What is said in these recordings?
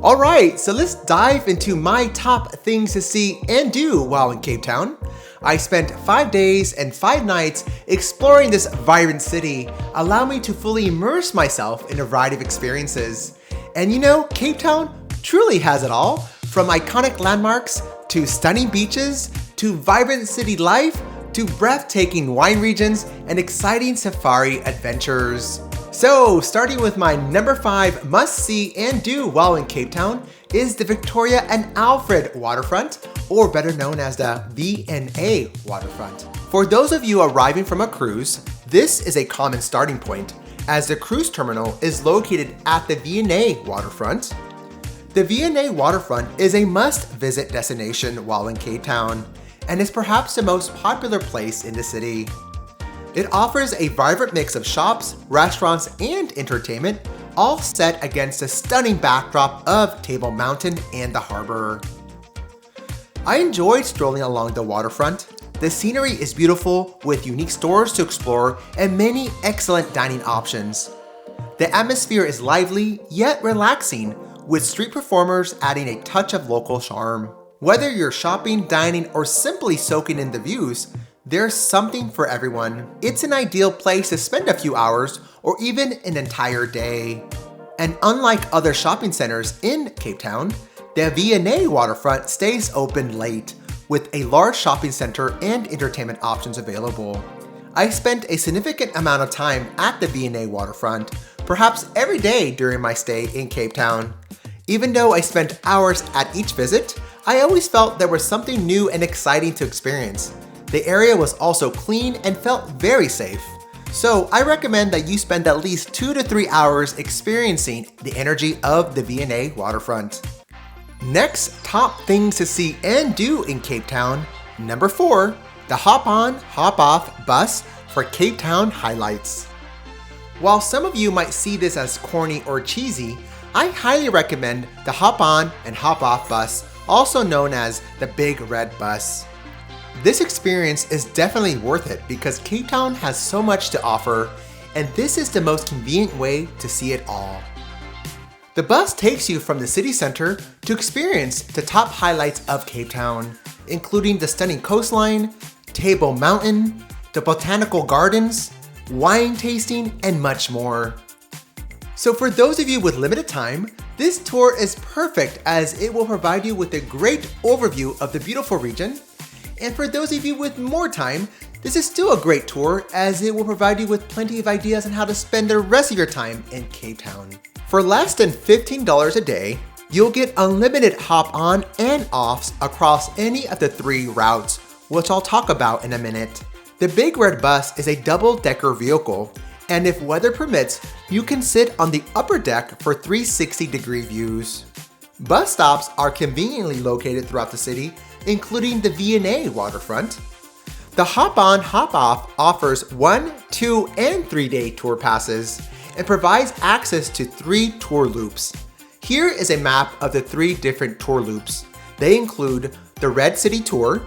Alright, so let's dive into my top things to see and do while in Cape Town. I spent 5 days and 5 nights exploring this vibrant city, allowing me to fully immerse myself in a variety of experiences. And you know, Cape Town truly has it all, from iconic landmarks to stunning beaches to vibrant city life to breathtaking wine regions and exciting safari adventures. So, starting with my number 5 must-see and do while in Cape Town is the Victoria and Alfred Waterfront, or better known as the VNA Waterfront. For those of you arriving from a cruise, this is a common starting point, as the cruise terminal is located at the VNA Waterfront. The VNA Waterfront is a must-visit destination while in Cape Town, and is perhaps the most popular place in the city. It offers a vibrant mix of shops, restaurants, and entertainment, all set against a stunning backdrop of Table Mountain and the harbor. I enjoyed strolling along the waterfront. The scenery is beautiful with unique stores to explore and many excellent dining options. The atmosphere is lively yet relaxing, with street performers adding a touch of local charm. Whether you're shopping, dining, or simply soaking in the views, there's something for everyone. It's an ideal place to spend a few hours or even an entire day. And unlike other shopping centers in Cape Town, the VNA Waterfront stays open late, with a large shopping center and entertainment options available. I spent a significant amount of time at the VNA Waterfront, perhaps every day during my stay in Cape Town. Even though I spent hours at each visit, I always felt there was something new and exciting to experience. The area was also clean and felt very safe. So I recommend that you spend at least 2 to 3 hours experiencing the energy of the VNA Waterfront. Next, top things to see and do in Cape Town. Number 4, the hop on, hop off bus for Cape Town highlights. While some of you might see this as corny or cheesy, I highly recommend the hop on and hop off bus, also known as the Big Red Bus. This experience is definitely worth it because Cape Town has so much to offer, and this is the most convenient way to see it all. The bus takes you from the city center to experience the top highlights of Cape Town, including the stunning coastline, Table Mountain, the botanical gardens, wine tasting, and much more. So for those of you with limited time, this tour is perfect as it will provide you with a great overview of the beautiful region. And for those of you with more time, this is still a great tour as it will provide you with plenty of ideas on how to spend the rest of your time in Cape Town. For less than $15 a day, you'll get unlimited hop-on and offs across any of the 3 routes, which I'll talk about in a minute. The Big Red Bus is a double-decker vehicle, and if weather permits, you can sit on the upper deck for 360-degree views. Bus stops are conveniently located throughout the city, including the VNA Waterfront. The Hop On Hop Off offers 1, 2, and 3-day tour passes and provides access to 3 tour loops. Here is a map of the 3 different tour loops. They include the Red City Tour,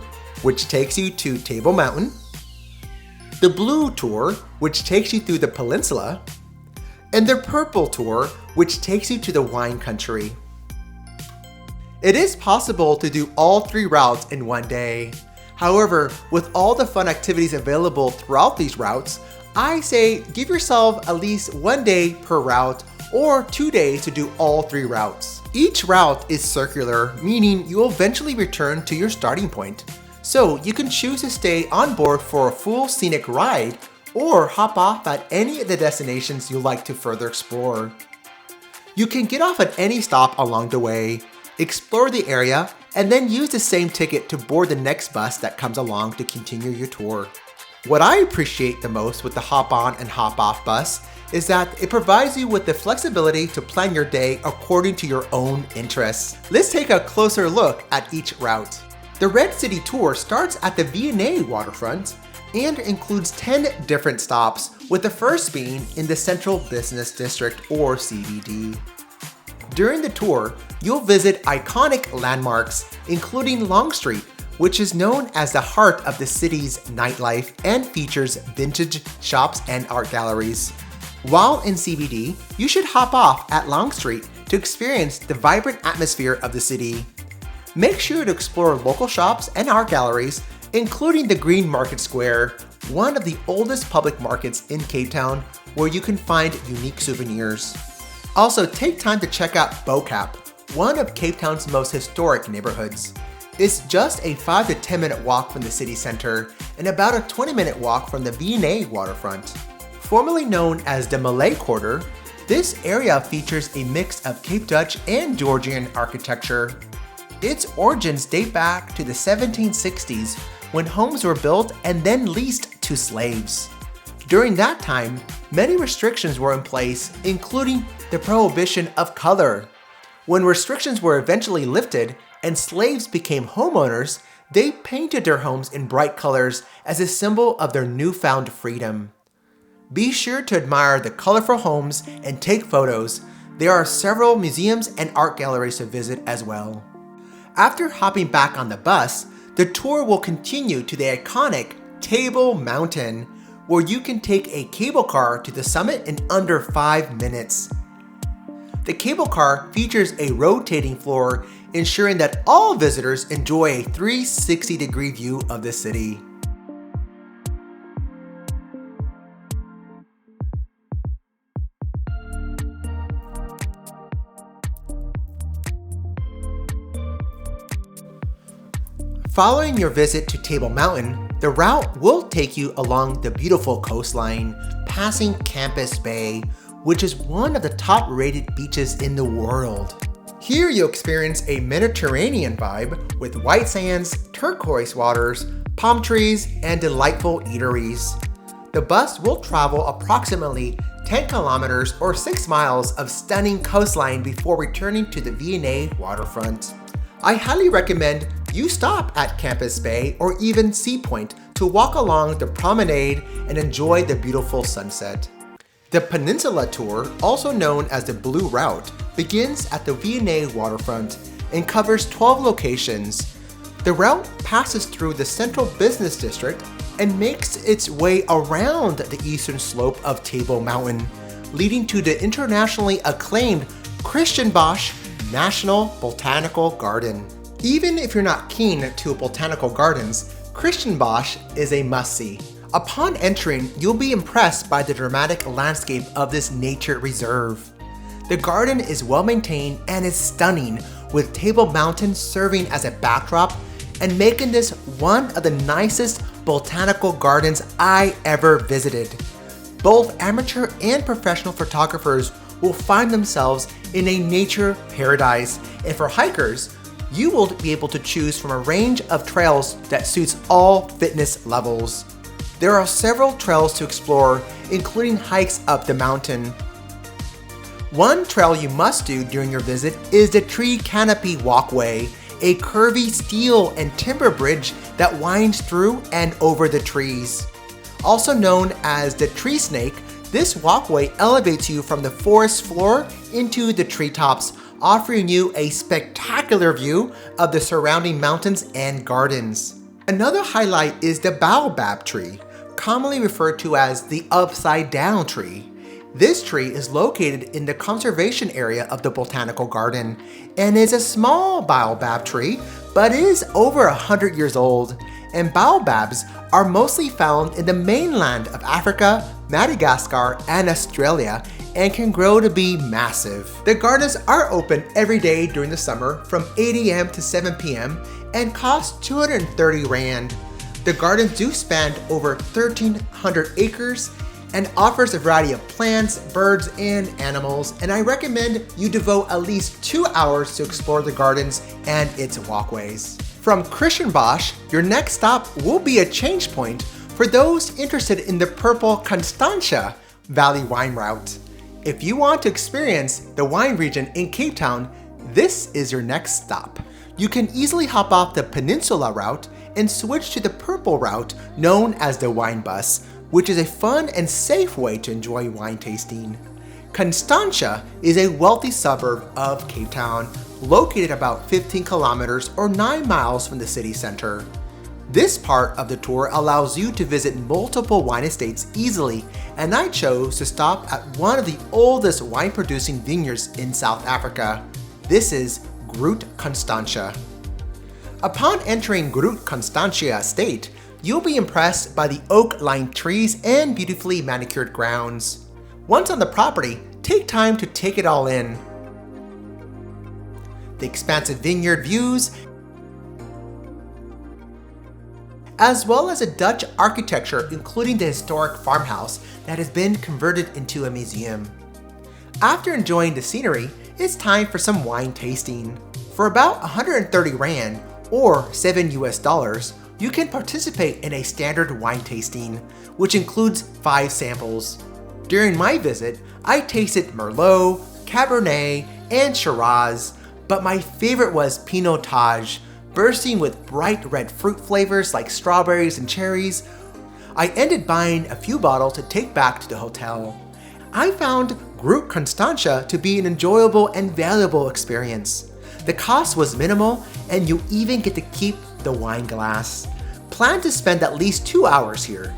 which takes you to Table Mountain, the Blue Tour, which takes you through the Peninsula, and the Purple Tour, which takes you to the wine country. It is possible to do all 3 routes in one day. However, with all the fun activities available throughout these routes, I say give yourself at least 1 day per route or 2 days to do all 3 routes. Each route is circular, meaning you will eventually return to your starting point. So you can choose to stay on board for a full scenic ride or hop off at any of the destinations you like to further explore. You can get off at any stop along the way, explore the area, and then use the same ticket to board the next bus that comes along to continue your tour. What I appreciate the most with the Hop On and Hop Off bus is that it provides you with the flexibility to plan your day according to your own interests. Let's take a closer look at each route. The Red City Tour starts at the VNA Waterfront and includes 10 different stops, with the first being in the Central Business District or CBD. During the tour, you'll visit iconic landmarks, including Long Street, which is known as the heart of the city's nightlife and features vintage shops and art galleries. While in CBD, you should hop off at Long Street to experience the vibrant atmosphere of the city. Make sure to explore local shops and art galleries, including the Green Market Square, one of the oldest public markets in Cape Town, where you can find unique souvenirs. Also, take time to check out Bocap, one of Cape Town's most historic neighborhoods. It's just a 5 to 10 minute walk from the city center and about a 20-minute walk from the VNA Waterfront. Formerly known as the Malay Quarter, this area features a mix of Cape Dutch and Georgian architecture. Its origins date back to the 1760s when homes were built and then leased to slaves. During that time, many restrictions were in place, including the prohibition of color. When restrictions were eventually lifted and slaves became homeowners, they painted their homes in bright colors as a symbol of their newfound freedom. Be sure to admire the colorful homes and take photos. There are several museums and art galleries to visit as well. After hopping back on the bus, the tour will continue to the iconic Table Mountain, where you can take a cable car to the summit in under 5 minutes. The cable car features a rotating floor, ensuring that all visitors enjoy a 360-degree view of the city. Following your visit to Table Mountain, the route will take you along the beautiful coastline, passing Campus Bay, which is one of the top-rated beaches in the world. Here you'll experience a Mediterranean vibe with white sands, turquoise waters, palm trees, and delightful eateries. The bus will travel approximately 10 kilometers or 6 miles of stunning coastline before returning to the VNA Waterfront. I highly recommend you stop at Campus Bay or even Sea Point to walk along the promenade and enjoy the beautiful sunset. The Peninsula Tour, also known as the Blue Route, begins at the VNA Waterfront and covers 12 locations. The route passes through the Central Business District and makes its way around the eastern slope of Table Mountain, leading to the internationally acclaimed Stellenbosch National Botanical Garden. Even if you're not keen to botanical gardens, Stellenbosch is a must-see. Upon entering, you'll be impressed by the dramatic landscape of this nature reserve. The garden is well maintained and is stunning, with Table Mountain serving as a backdrop and making this one of the nicest botanical gardens I ever visited. Both amateur and professional photographers will find themselves in a nature paradise, and for hikers, you will be able to choose from a range of trails that suits all fitness levels. There are several trails to explore, including hikes up the mountain. One trail you must do during your visit is the Tree Canopy Walkway, a curvy steel and timber bridge that winds through and over the trees. Also known as the Tree Snake, this walkway elevates you from the forest floor into the treetops, offering you a spectacular view of the surrounding mountains and gardens. Another highlight is the baobab tree, commonly referred to as the upside down tree. This tree is located in the conservation area of the botanical garden and is a small baobab tree, but is over 100 years old. And baobabs are mostly found in the mainland of Africa, Madagascar, and Australia, and can grow to be massive. The gardens are open every day during the summer from 8 a.m. to 7 p.m. and cost 230 Rand. The gardens do span over 1,300 acres and offers a variety of plants, birds, and animals, and I recommend you devote at least 2 hours to explore the gardens and its walkways. From Stellenbosch, your next stop will be a change point for those interested in the purple Constantia Valley wine route. If you want to experience the wine region in Cape Town, this is your next stop. You can easily hop off the Peninsula route and switch to the purple route known as the Wine Bus, which is a fun and safe way to enjoy wine tasting. Constantia is a wealthy suburb of Cape Town, located about 15 kilometers or 9 miles from the city center. This part of the tour allows you to visit multiple wine estates easily, and I chose to stop at one of the oldest wine-producing vineyards in South Africa. This is Groot Constantia. Upon entering Groot Constantia Estate, you'll be impressed by the oak-lined trees and beautifully manicured grounds. Once on the property, take time to take it all in. The expansive vineyard views, as well as a Dutch architecture including the historic farmhouse that has been converted into a museum. After enjoying the scenery, it's time for some wine tasting. For about 130 Rand, or $7 US, you can participate in a standard wine tasting, which includes 5 samples. During my visit, I tasted Merlot, Cabernet, and Shiraz, but my favorite was Pinotage, bursting with bright red fruit flavors like strawberries and cherries. I ended buying a few bottles to take back to the hotel. I found Groot Constantia to be an enjoyable and valuable experience. The cost was minimal, and you even get to keep the wine glass. Plan to spend at least 2 hours here.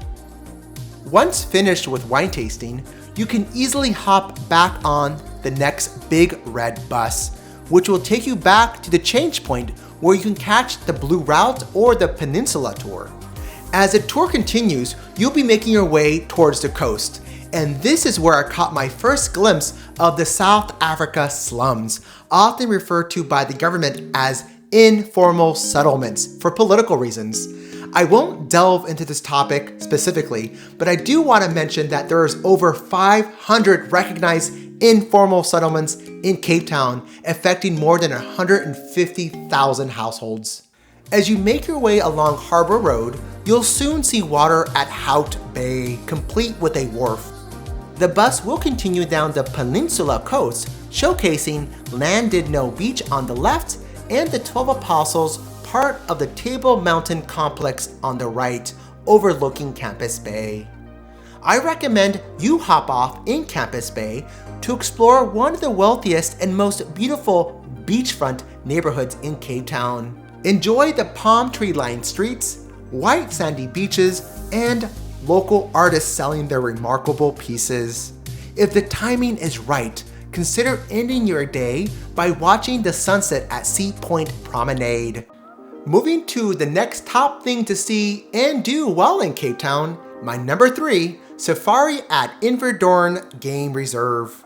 Once finished with wine tasting, you can easily hop back on the next big red bus, which will take you back to the change point where you can catch the Blue Route or the Peninsula Tour. As the tour continues, you'll be making your way towards the coast, and this is where I caught my first glimpse of the South Africa slums, often referred to by the government as informal settlements for political reasons. I won't delve into this topic specifically, but I do want to mention that there is over 500 recognized informal settlements in Cape Town, affecting more than 150,000 households. As you make your way along Harbour Road, you'll soon see water at Hout Bay, complete with a wharf. The bus will continue down the Peninsula coast, showcasing Llandudno Beach on the left and the 12 Apostles, part of the Table Mountain complex on the right, overlooking Campus Bay. I recommend you hop off in Campus Bay to explore one of the wealthiest and most beautiful beachfront neighborhoods in Cape Town. Enjoy the palm tree-lined streets, white sandy beaches, and local artists selling their remarkable pieces. If the timing is right, consider ending your day by watching the sunset at Sea Point Promenade. Moving to the next top thing to see and do while in Cape Town, my number 3, safari at Inverdoorn Game Reserve.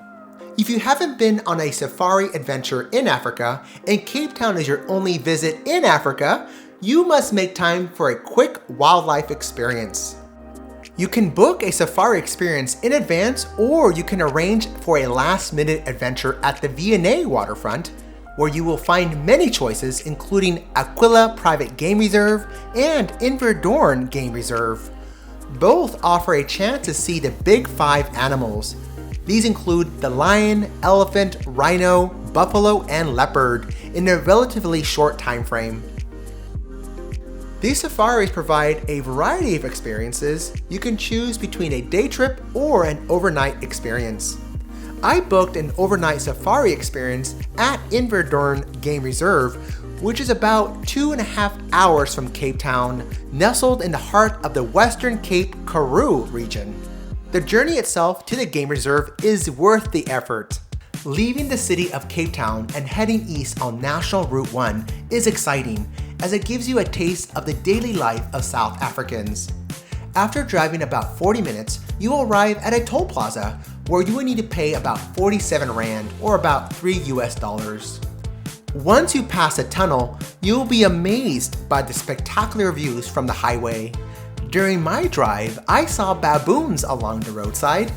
If you haven't been on a safari adventure in Africa and Cape Town is your only visit in Africa, you must make time for a quick wildlife experience. You can book a safari experience in advance, or you can arrange for a last-minute adventure at the VNA Waterfront, where you will find many choices including Aquila Private Game Reserve and Inverdoorn Game Reserve. Both offer a chance to see the big 5 animals. These include the lion, elephant, rhino, buffalo, and leopard in a relatively short time frame. These safaris provide a variety of experiences. You can choose between a day trip or an overnight experience. I booked an overnight safari experience at Inverdoorn Game Reserve, which is about 2.5 hours from Cape Town, nestled in the heart of the Western Cape Karoo region. The journey itself to the game reserve is worth the effort. Leaving the city of Cape Town and heading east on National Route 1 is exciting, as it gives you a taste of the daily life of South Africans. After driving about 40 minutes, you will arrive at a toll plaza where you will need to pay about 47 Rand, or about $3 US. Once you pass a tunnel, you will be amazed by the spectacular views from the highway. During my drive, I saw baboons along the roadside.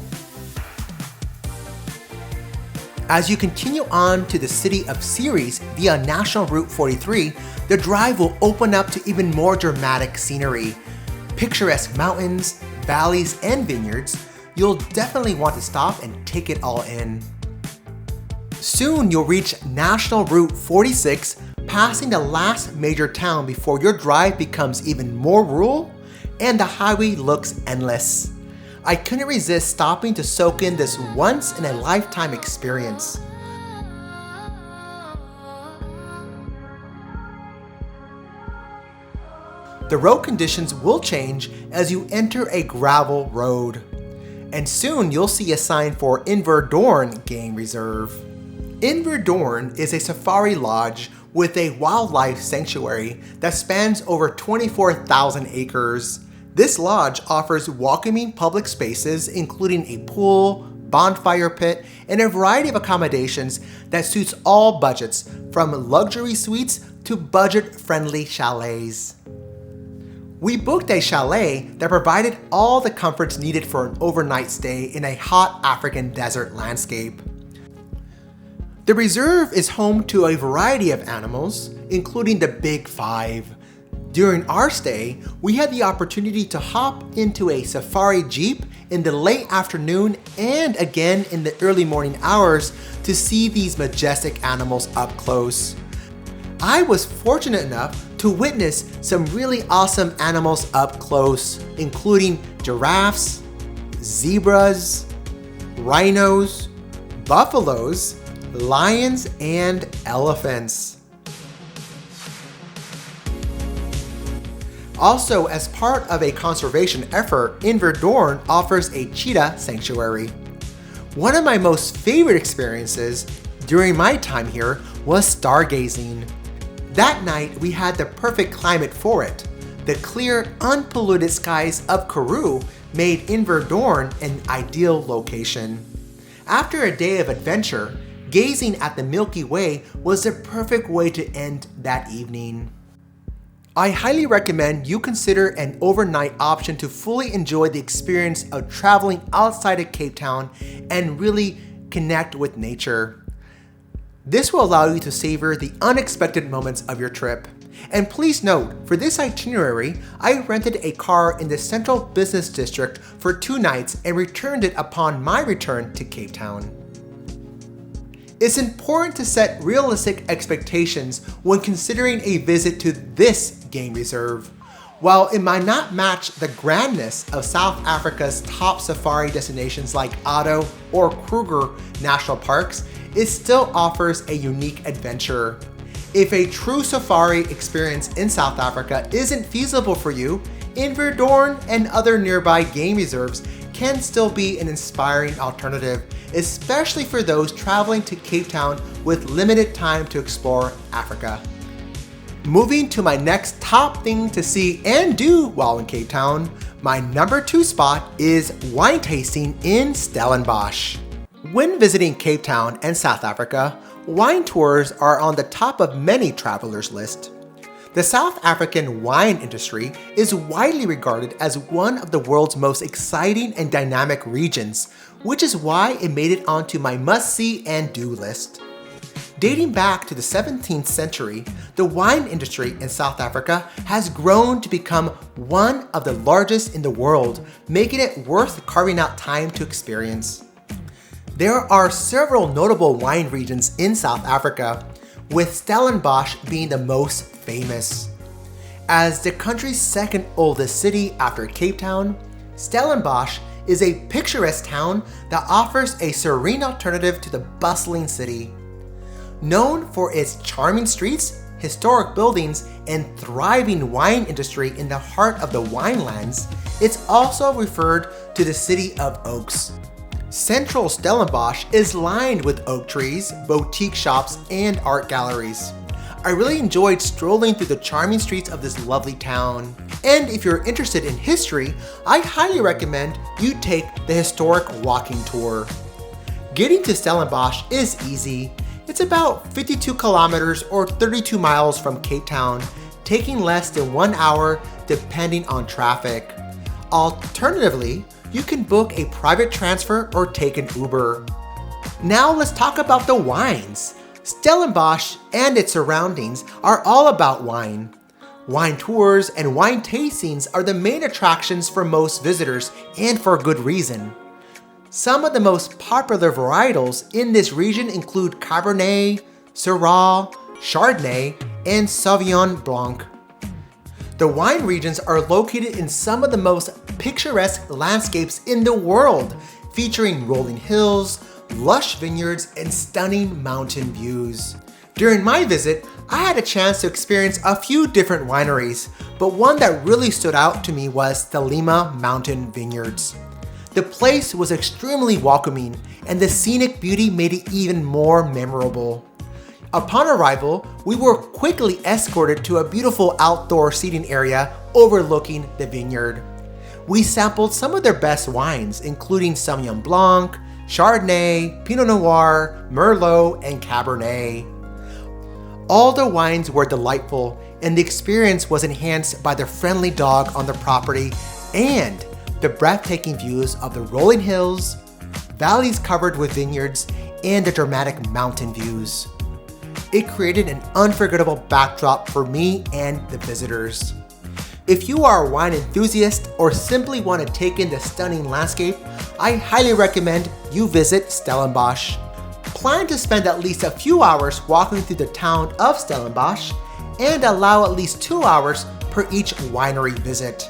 As you continue on to the city of Ceres via National Route 43, the drive will open up to even more dramatic scenery. Picturesque mountains, valleys, and vineyards. You'll definitely want to stop and take it all in. Soon you'll reach National Route 46, passing the last major town before your drive becomes even more rural, and the highway looks endless. I couldn't resist stopping to soak in this once-in-a-lifetime experience. The road conditions will change as you enter a gravel road. And soon you'll see a sign for Inverdoorn Game Reserve. Inverdoorn is a safari lodge with a wildlife sanctuary that spans over 24,000 acres. This lodge offers welcoming public spaces including a pool, bonfire pit, and a variety of accommodations that suits all budgets, from luxury suites to budget-friendly chalets. We booked a chalet that provided all the comforts needed for an overnight stay in a hot African desert landscape. The reserve is home to a variety of animals, including the Big Five. During our stay, we had the opportunity to hop into a safari jeep in the late afternoon and again in the early morning hours to see these majestic animals up close. I was fortunate enough to witness some really awesome animals up close, including giraffes, zebras, rhinos, buffaloes, lions, and elephants. Also, as part of a conservation effort, Inverdoorn offers a cheetah sanctuary. One of my most favorite experiences during my time here was stargazing. That night, we had the perfect climate for it. The clear, unpolluted skies of Karoo made Inverdoorn an ideal location. After a day of adventure, gazing at the Milky Way was the perfect way to end that evening. I highly recommend you consider an overnight option to fully enjoy the experience of traveling outside of Cape Town and really connect with nature. This will allow you to savor the unexpected moments of your trip. And please note, for this itinerary, I rented a car in the Central Business District for 2 nights and returned it upon my return to Cape Town. It's important to set realistic expectations when considering a visit to this game reserve. While it might not match the grandness of South Africa's top safari destinations like Otto or Kruger National Parks, it still offers a unique adventure. If a true safari experience in South Africa isn't feasible for you, Inverdoorn and other nearby game reserves can still be an inspiring alternative, especially for those traveling to Cape Town with limited time to explore Africa. Moving to my next top thing to see and do while in Cape Town, my number 2 spot is wine tasting in Stellenbosch. When visiting Cape Town and South Africa, wine tours are on the top of many travelers' lists. The South African wine industry is widely regarded as one of the world's most exciting and dynamic regions, which is why it made it onto my must-see and do list. Dating back to the 17th century, the wine industry in South Africa has grown to become one of the largest in the world, making it worth carving out time to experience. There are several notable wine regions in South Africa, with Stellenbosch being the most famous. As the country's second oldest city after Cape Town, Stellenbosch is a picturesque town that offers a serene alternative to the bustling city. Known for its charming streets, historic buildings, and thriving wine industry in the heart of the winelands, it's also referred to the City of Oaks. Central Stellenbosch is lined with oak trees, boutique shops, and art galleries. I really enjoyed strolling through the charming streets of this lovely town. And if you're interested in history, I highly recommend you take the historic walking tour. Getting to Stellenbosch is easy. It's about 52 kilometers or 32 miles from Cape Town, taking less than 1 hour depending on traffic. Alternatively, you can book a private transfer or take an Uber. Now let's talk about the wines. Stellenbosch and its surroundings are all about wine. Wine tours and wine tastings are the main attractions for most visitors, and for good reason. Some of the most popular varietals in this region include Cabernet, Syrah, Chardonnay, and Sauvignon Blanc. The wine regions are located in some of the most picturesque landscapes in the world, featuring rolling hills, lush vineyards, and stunning mountain views. During my visit, I had a chance to experience a few different wineries, but one that really stood out to me was the Lima Mountain Vineyards. The place was extremely welcoming, and the scenic beauty made it even more memorable. Upon arrival, we were quickly escorted to a beautiful outdoor seating area overlooking the vineyard. We sampled some of their best wines, including Sauvignon Blanc, Chardonnay, Pinot Noir, Merlot, and Cabernet. All the wines were delightful, and the experience was enhanced by the friendly dog on the property and the breathtaking views of the rolling hills, valleys covered with vineyards, and the dramatic mountain views. It created an unforgettable backdrop for me and the visitors. If you are a wine enthusiast or simply want to take in the stunning landscape, I highly recommend you visit Stellenbosch. Plan to spend at least a few hours walking through the town of Stellenbosch and allow at least 2 hours per each winery visit.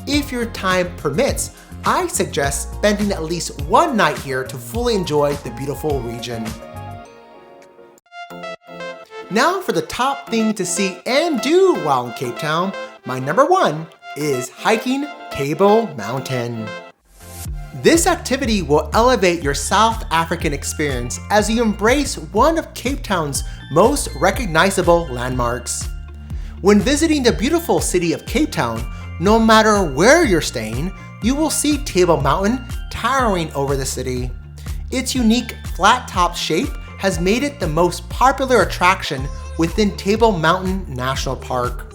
If your time permits, I suggest spending at least one night here to fully enjoy the beautiful region. Now for the top thing to see and do while in Cape Town, my number one is hiking Table Mountain. This activity will elevate your South African experience as you embrace one of Cape Town's most recognizable landmarks. When visiting the beautiful city of Cape Town, no matter where you're staying, you will see Table Mountain towering over the city. Its unique flat-top shape has made it the most popular attraction within Table Mountain National Park.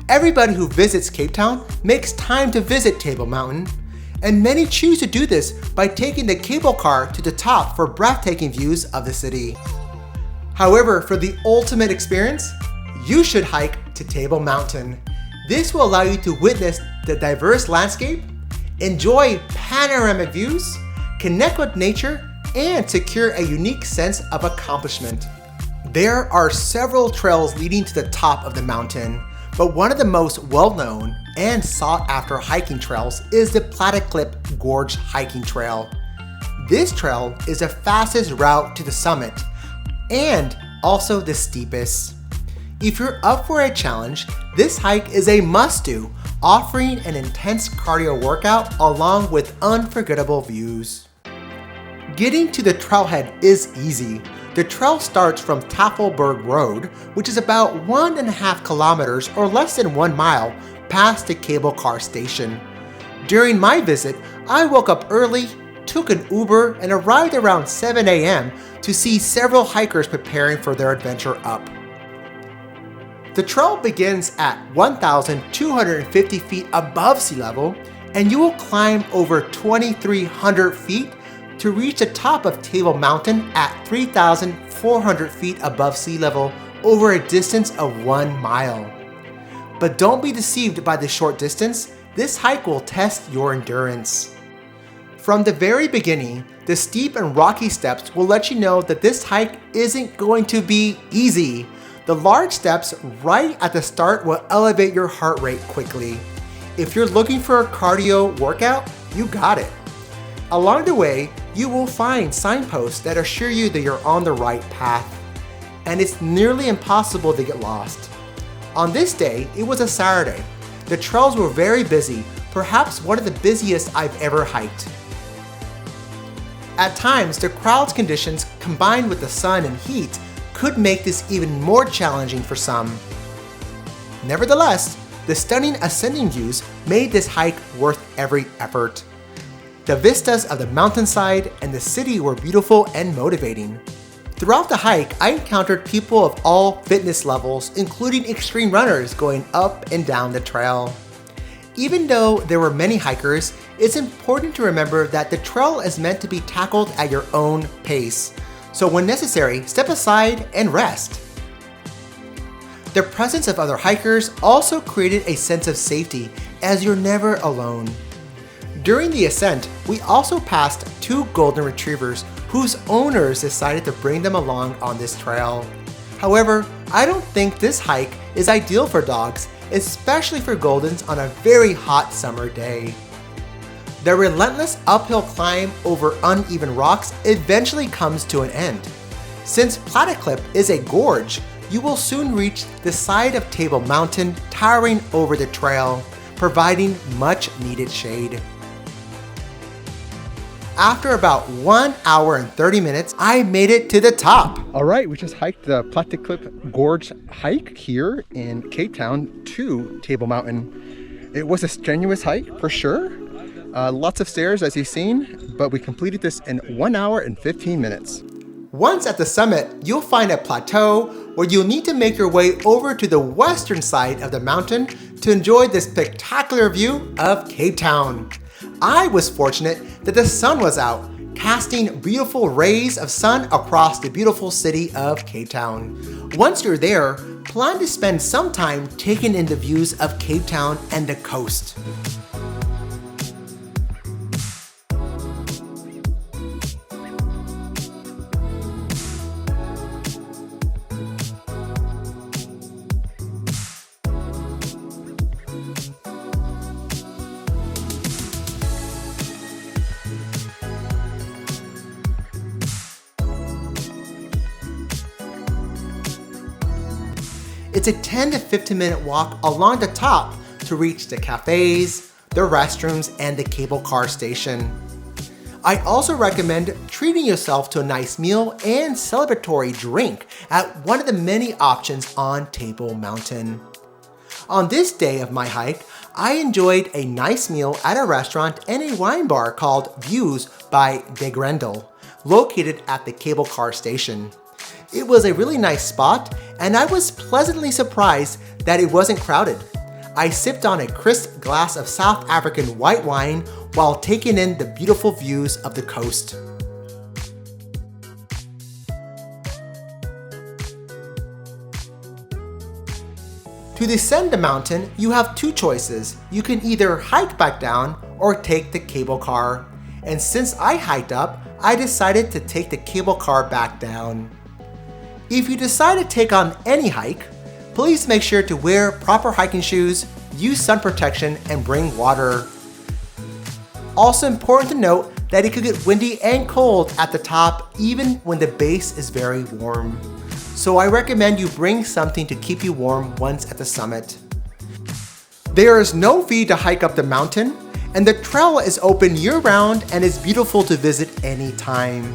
Everybody who visits Cape Town makes time to visit Table Mountain, and many choose to do this by taking the cable car to the top for breathtaking views of the city. However, for the ultimate experience, you should hike to Table Mountain. This will allow you to witness the diverse landscape, enjoy panoramic views, connect with nature, and secure a unique sense of accomplishment. There are several trails leading to the top of the mountain, but one of the most well-known and sought-after hiking trails is the Platteklip Gorge hiking trail. This trail is the fastest route to the summit and also the steepest. If you're up for a challenge, this hike is a must-do, offering an intense cardio workout along with unforgettable views. Getting to the trailhead is easy. The trail starts from Tafelberg Road, which is about 1.5 kilometers or less than 1 mile past the cable car station. During my visit, I woke up early, took an Uber, and arrived around 7 a.m. to see several hikers preparing for their adventure up. The trail begins at 1,250 feet above sea level, and you will climb over 2,300 feet to reach the top of Table Mountain at 3,400 feet above sea level over a distance of 1 mile. But don't be deceived by the short distance. This hike will test your endurance. From the very beginning, the steep and rocky steps will let you know that this hike isn't going to be easy. The large steps right at the start will elevate your heart rate quickly. If you're looking for a cardio workout, you got it. Along the way, you will find signposts that assure you that you're on the right path, and it's nearly impossible to get lost. On this day, it was a Saturday. The trails were very busy, perhaps one of the busiest I've ever hiked. At times, the crowd's conditions combined with the sun and heat could make this even more challenging for some. Nevertheless, the stunning ascending views made this hike worth every effort. The vistas of the mountainside and the city were beautiful and motivating. Throughout the hike, I encountered people of all fitness levels, including extreme runners going up and down the trail. Even though there were many hikers, it's important to remember that the trail is meant to be tackled at your own pace. So when necessary, step aside and rest. The presence of other hikers also created a sense of safety, as you're never alone. During the ascent, we also passed 2 golden retrievers whose owners decided to bring them along on this trail. However, I don't think this hike is ideal for dogs, especially for Goldens on a very hot summer day. The relentless uphill climb over uneven rocks eventually comes to an end. Since Platteklip is a gorge, you will soon reach the side of Table Mountain towering over the trail, providing much needed shade. After about 1 hour and 30 minutes, I made it to the top. All right, we just hiked the Platteklip Gorge hike here in Cape Town to Table Mountain. It was a strenuous hike for sure. Lots of stairs as you've seen, but we completed this in 1 hour and 15 minutes. Once at the summit, you'll find a plateau where you'll need to make your way over to the western side of the mountain to enjoy this spectacular view of Cape Town. I was fortunate that the sun was out, casting beautiful rays of sun across the beautiful city of Cape Town. Once you're there, plan to spend some time taking in the views of Cape Town and the coast. It's a 10 to 15 minute walk along the top to reach the cafes, the restrooms, and the cable car station. I also recommend treating yourself to a nice meal and celebratory drink at one of the many options on Table Mountain. On this day of my hike, I enjoyed a nice meal at a restaurant and a wine bar called Views by De Grendel, located at the cable car station. It was a really nice spot, and I was pleasantly surprised that it wasn't crowded. I sipped on a crisp glass of South African white wine while taking in the beautiful views of the coast. To descend the mountain, you have two choices. You can either hike back down or take the cable car. And since I hiked up, I decided to take the cable car back down. If you decide to take on any hike, please make sure to wear proper hiking shoes, use sun protection, and bring water. Also important to note that it could get windy and cold at the top even when the base is very warm. So I recommend you bring something to keep you warm once at the summit. There is no fee to hike up the mountain, and the trail is open year-round and is beautiful to visit anytime.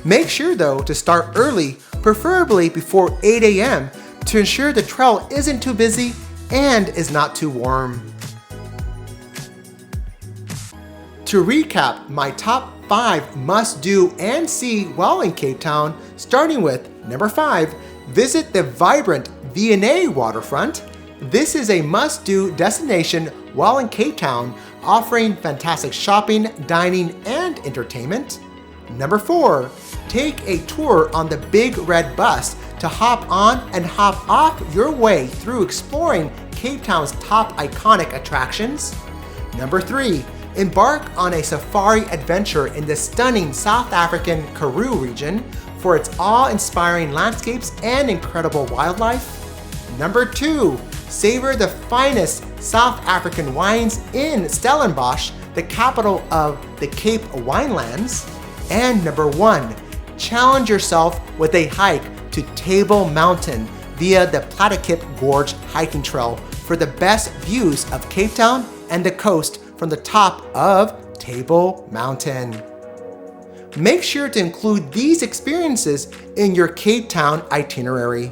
Make sure though to start early, preferably before 8 a.m. to ensure the trail isn't too busy and is not too warm. To recap my top 5 must-do and see while in Cape Town, starting with number 5, visit the vibrant VNA Waterfront. This is a must-do destination while in Cape Town, offering fantastic shopping, dining, and entertainment. Number 4, take a tour on the Big Red Bus to hop on and hop off your way through exploring Cape Town's top iconic attractions. Number 3, embark on a safari adventure in the stunning South African Karoo region for its awe-inspiring landscapes and incredible wildlife. Number 2, savor the finest South African wines in Stellenbosch, the capital of the Cape Winelands. And number 1, challenge yourself with a hike to Table Mountain via the Platteklip Gorge hiking trail for the best views of Cape Town and the coast from the top of Table Mountain. Make sure to include these experiences in your Cape Town itinerary.